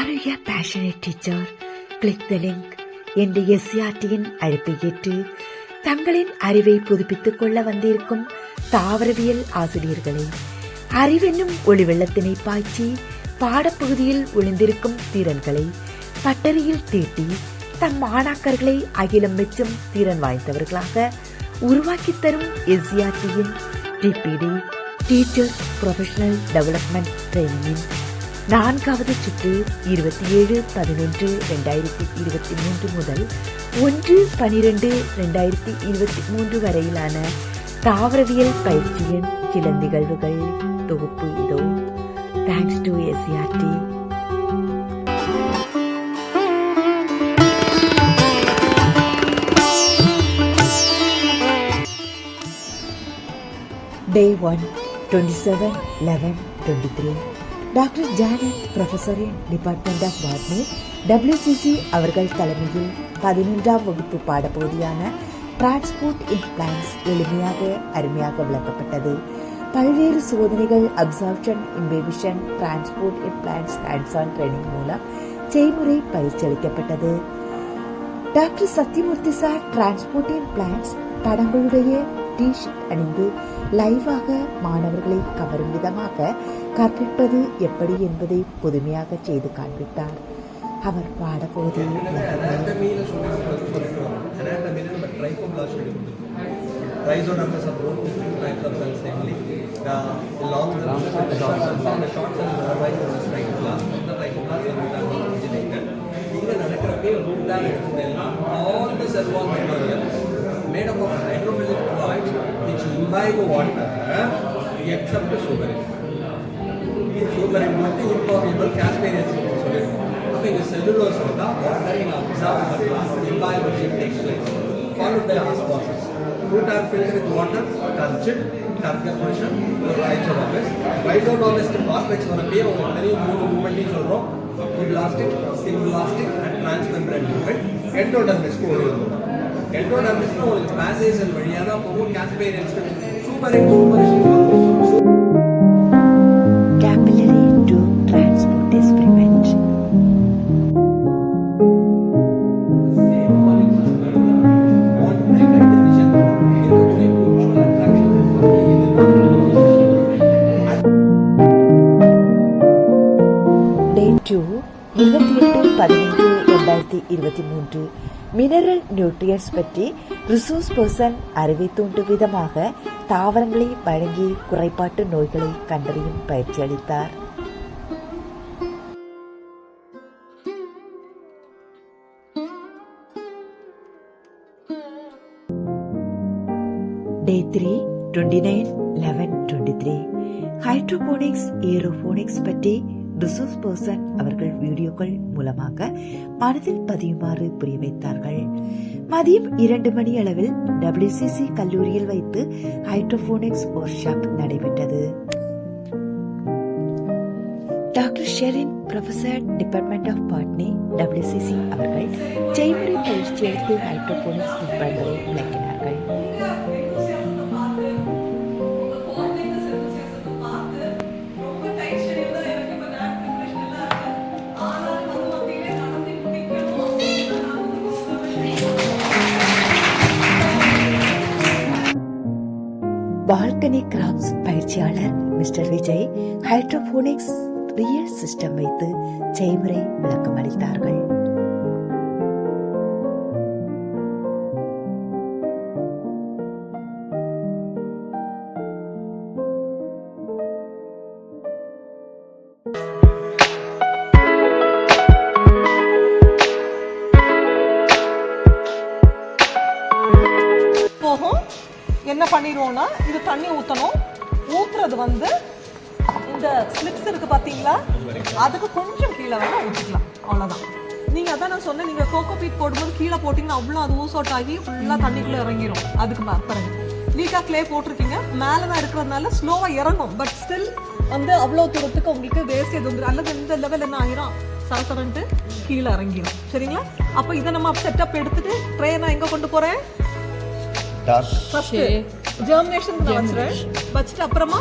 Are you a passionate teacher? Click the link. என்ற SCRTயின் அழைப்பை ஏற்று தங்களின் அறிவை புதுப்பித்துக் கொள்ள வந்திருக்கும் தாவரவியல் ஆசிரியர்களை அறிவென்னும் ஒளி வெள்ளத்தினை பாய்ச்சி பாடப்பகுதியில் ஒளிந்திருக்கும் திறன்களை பட்டறையில் தீட்டி தம் மாணாக்கர்களை அகிலம் மெச்சும் திறன் வாய்ந்தவர்களாக உருவாக்கி தரும் SCRTயின் TPD டீச்சர்ஸ் ப்ரொஃபஷனல் டெவலப்மெண்ட் ட்ரைனிங்கின் 4வது சுற்று 27/11/2023 முதல் 1/12/2023 வரையிலான தாவரவியல் பயிற்சியின் சில நிகழ்வுகள் தொகுப்பு இதோ. Thanks to SCRT. Day 1, 27/11/23. Doctor Janet professor in department of botany WCC அவர்கள் தலைமையில் 11ஆம் வகுப்பு பாடப்பகுதியான டிரான்ஸ்போர்ட் இன் பிளான்ஸ் எளிமையாக அருமையாக விளக்கப்பட்டது. பல்வேறு சோதனைகள், absorption, inhibition, transport in plants hands on training மூலம் செய்முறை பயிற்சி அளிக்கப்பட்டது. Doctor Sathyamoorthy sir transport in plants படங்களுடைய டிஷர்ட் அணிந்து லைவாக மாணவர்களை கவரும் விதமாக கற்பிப்பது எப்படி என்பதை புதுமையாக செய்து காண்பித்தார். அவர் பாடப்போது made up of hydrophilic colloids which imbibe water except suberin. Suberin மட்டும் impermeable casparians சொல்லிருக்கோம். அப்போ இங்கே செல்லுலோஸ் வந்தால் வாட்டர் இங்கே அப்சார்ப் பண்ணலாம், இம்பாய்பிள் takes place followed by osmosis. Root are filled with water, turgid, turgid portion, rhizotomies. Rhizotomist complex வரப்பே உங்களுக்கு தெரியும், 3 மூமெண்ட்டையும் சொல்கிறோம். Elastic, symbiotic and transmembrane movement. Endodermis போடுவோம். எண்டோடர்மிஸ் உங்களுக்கு பேசேஜ் செல் வழியாக தான் போகும். கேஸ்பேரியன்ஸ் capillary to transport experiment. Day 2, 28/11/2023. Mineral nutrients பற்றி resource person அறிவை தூண்டும் விதமாக தாவரங்களை வழங்கி குறைபாட்டு நோய்களை கண்டறியும் பயிற்சி அளித்தார். Day 3, 29/11/23. ஹைட்ரோபோனிக்ஸ், ஏரோபோனிக்ஸ் பற்றி ரிசோர்ஸ் பர்சன் அவர்கள் வீடியோக்கள் மூலமாக மனதில் பதியுமாறு புரிய வைத்தார்கள். மதியம் 2 மணி அளவில் WCC கல்லூரியில் வைத்து ஹைட்ரோபோனிக்ஸ் ஒர்க் ஷாப் நடைபெற்றது. Doctor Sherin professor department of botany WCC அவர்கள் செய்முறை பயிற்சி அளித்து ஹைட்ரோபோனிக்ஸ் நுட்பங்களை விளக்கினார்கள். பால்கனி கிராப்ஸ் பயிற்சியாளர் mister Vijay hydroponics real system வைத்து செய்முறை விளக்கம் அளித்தார்கள். என்ன பண்ணிடுவோம்னா, இது தண்ணி ஊற்றணும். ஊற்றுறது வந்து இந்த ஸ்லிப்ஸ் இருக்கு பார்த்தீங்களா, அதுக்கு கொஞ்சம் கீழே வேணால் ஊற்றிக்கலாம், அவ்வளோதான். நீங்கள் அதான் நான் சொன்னேன், நீங்கள் கோகோ பீட் போடும்போது கீழே போட்டிங்கன்னா அவ்வளோ அது ஊசோட் ஆகி ஃபுல்லாக தண்ணிக்குள்ளே இறங்கிடும். அதுக்கு பிறகு லீக்காக க்ளே போட்டிருக்கீங்க, மேலே தான் இருக்கிறதுனால ஸ்லோவாக இறங்கும். பட் ஸ்டில் வந்து அவ்வளோ தூரத்துக்கு உங்களுக்கு வேஸ்டேஜ் வந்துடும். அல்லது இந்த லெவல் என்ன ஆகிரும், சரசரன்ட்டு கீழே இறங்கிடும். சரிங்களா? அப்போ இதை நம்ம செட்டப் எடுத்துட்டு ட்ரே நான் எங்கே கொண்டு போகிறேன், ஜெர்மினேஷன் வச்சுட்டு அப்புறமா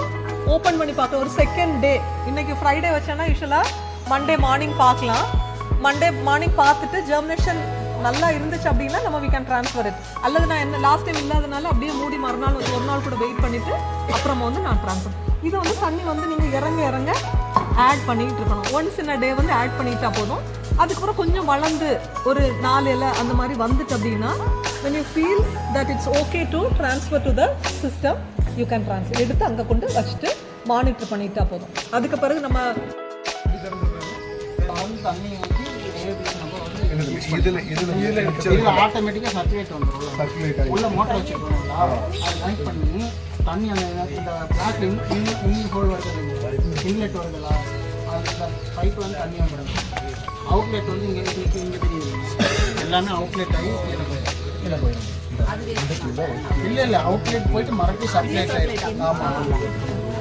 ஓப்பன் பண்ணி பார்க்க ஒரு செகண்ட் டே. இன்னைக்கு ஃப்ரைடே வச்சேன்னா யூஸ்வலாக மண்டே மார்னிங் பார்க்கலாம். மண்டே மார்னிங் பார்த்துட்டு ஜெர்மினேஷன் நல்லா இருந்துச்சு அப்படின்னா நம்ம we can transfer it. அல்லது நான் என்ன லாஸ்ட் டைம் இல்லாதனால அப்படியே மூடி மறுநாள் வந்து ஒரு நாள் கூட வெயிட் பண்ணிட்டு அப்புறமா வந்து நான் ட்ரான்ஸ்ஃபர். இதை வந்து தண்ணி வந்து நீங்கள் இறங்க ஆட் பண்ணிட்டு இருக்கணும். ஒன்ஸ் இன் அ டே வந்து ஆட் பண்ணிட்டா போதும். அதுக்கப்புறம் கொஞ்சம் வளர்ந்து ஒரு 4 இலை அந்த மாதிரி வந்துட்டு அப்படின்னா when you feel that it's okay to transfer to the system, you can transfer. எடுத்து அங்கே கொண்டு வச்சுட்டு மானிட்டர் பண்ணிட்டா போதும். அதுக்கு பிறகு நம்ம தண்ணி ஊற்றி இதில் ஆட்டோமேட்டிக்காக சர்க்குலேட் வந்துடும். உள்ள மோட்டர் வச்சுருக்கோங்களா, அது கனெக்ட் பண்ணி தண்ணி இந்த பிளாக் ஹோல் வருது, இன்லெட் வருதுங்களா, அந்த பைப் வந்து தண்ணி வந்துடும். அவுட்லெட் வந்து இங்கே தெரியுது, எல்லாமே அவுட்லெட் ஆகி கீழே போயிடும். இல்லை அவுட்லெட் போயிட்டு மறுபடியும் சர்க்குலேட் ஆகிடும். ஆமாம்,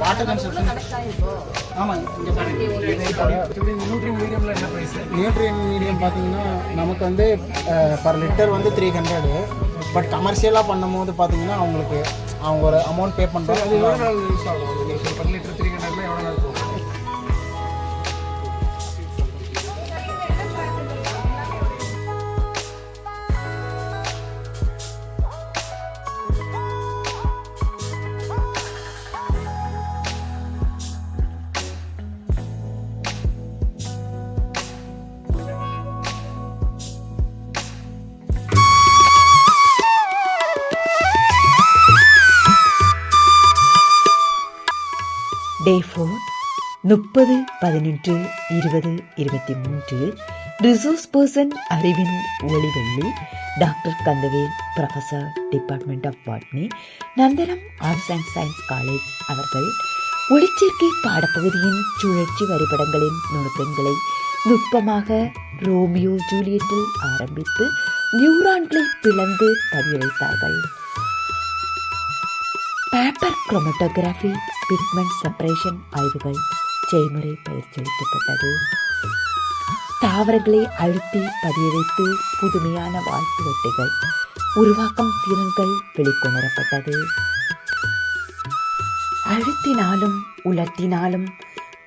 வாட்டர் கன்சப்ஷன். ஆமாம், இங்கே நியூட்ரியன் மீடியம் பார்த்தீங்கன்னா நமக்கு வந்து பர் லிட்டர் வந்து 300. பட் கமர்ஷியலாக பண்ணும் போது பார்த்தீங்கன்னா அவங்களுக்கு அவங்க ஒரு அமௌண்ட் பே பண்ணுறாங்க. அது எவ்வளோ நாள் யூஸ் ஆகும்? பர் லிட்டர் 300 எவ்வளோ நாள் போகும்? டே 4 30/11/2023 ரிசோர்ஸ் பர்சன் அறிவின் ஒளிவெள்ளி doctor Kandavel, professor, department of botany, Nandanam arts and science college அவர்கள் ஒளிச்சேர்க்கை பாடப்பகுதியின் சுழற்சி வரைபடங்களின் நுணுக்கங்களை நுட்பமாக ரோமியோ ஜூலியட்டில் ஆரம்பித்து நியூரான்களை பிளந்து பதியளித்தார்கள். பேப்பர் குரோமட்டோகிராஃபி, பிக்மெண்ட் செப்பரேஷன் ஆய்வுகள் செய்முறை பயிற்சியளிக்கப்பட்டது. தாவரங்களை அழுத்தி பதிய வைத்து புதுமையான வாழ்த்து வெட்டைகள் உருவாக்கும் திறன்கள் வெளிக்கொணரப்பட்டது. அழுத்தினாலும் உலர்த்தினாலும்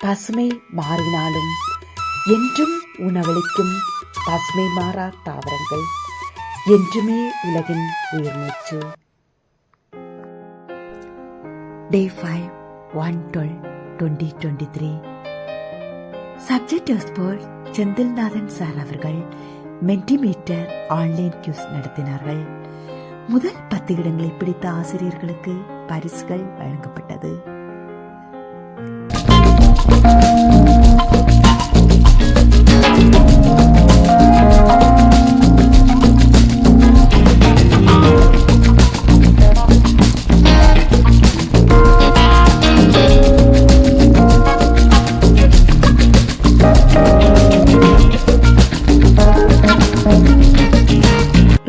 பசுமை மாறினாலும் என்றும் உணவளிக்கும் பசுமை மாறா தாவரங்கள் என்றுமே உலகின் உயிர்மூச்சு. Day 5 1/12/2023 subject expert Senthilnathan sir அவர்கள் மென்டிமீட்டர் ஆன்லைன் கியூஸ் நடத்தினார்கள். முதல் 10 இடங்களை பிடித்த ஆசிரியர்களுக்கு பரிசுகள் வழங்கப்பட்டது.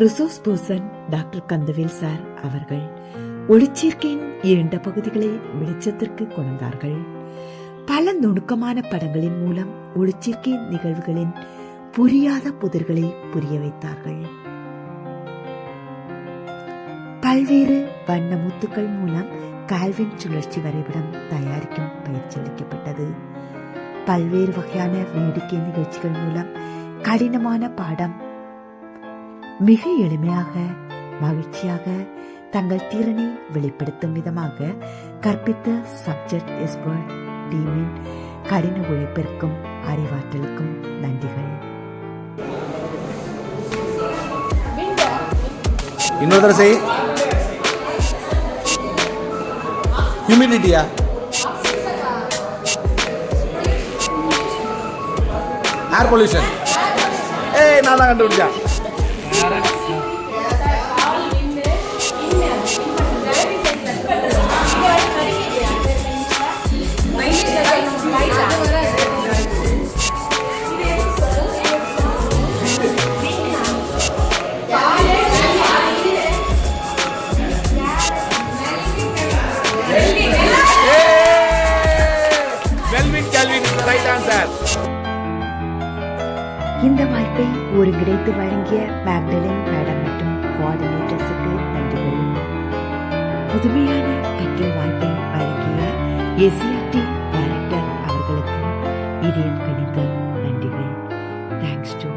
Resource person doctor Kandavel sir அவர்கள் ஒளிச்சேர்க்கையின் 2 பகுதிகளை வெளிச்சத்திற்கு கொண்டார்கள். பல நுணுக்கமான படங்களின் மூலம் ஒளிச்சேர்க்கை நிகழ்வுகளின் புரியாத புதிர்களை புரிய வைத்தார்கள். பல்வேறு வண்ண முத்துக்கள் மூலம் கால்வின் சுழற்சி வரைபடம் தயாரிக்கும் பயிற்சி அளிக்கப்பட்டது. பல்வேறு வகையான வேடிக்கை நிகழ்ச்சிகள் மூலம் கடினமான பாடம் மிக எளிமையாக மகிழ்ச்சியாக தங்கள் திறனை வெளிப்படுத்தும் விதமாக கற்பித்த சப்ஜெக்ட் எக்ஸ்பர்ட் டீமின் கடின உழைப்பிற்கும் அறிவாற்றலுக்கும் நன்றிகள். இன்னொரு தடவை செய். ஹியூமிடிட்டியா ஏர் பொல்யூஷன். நான் தான் கண்டுபிடிச்சேன். இந்த வாய்ப்பை ஒருங்கிணைத்து வழங்கிய மேக்டலின் மேடம் மற்றும் கோஆர்டினேட்டர்ஸுக்கு நன்றிகள். புதுமையான கற்றல் வாய்ப்பை வழங்கிய SCRT டைரக்டர் அவர்களுக்கு இதயம் கணிந்த மிக்ஸ்சர்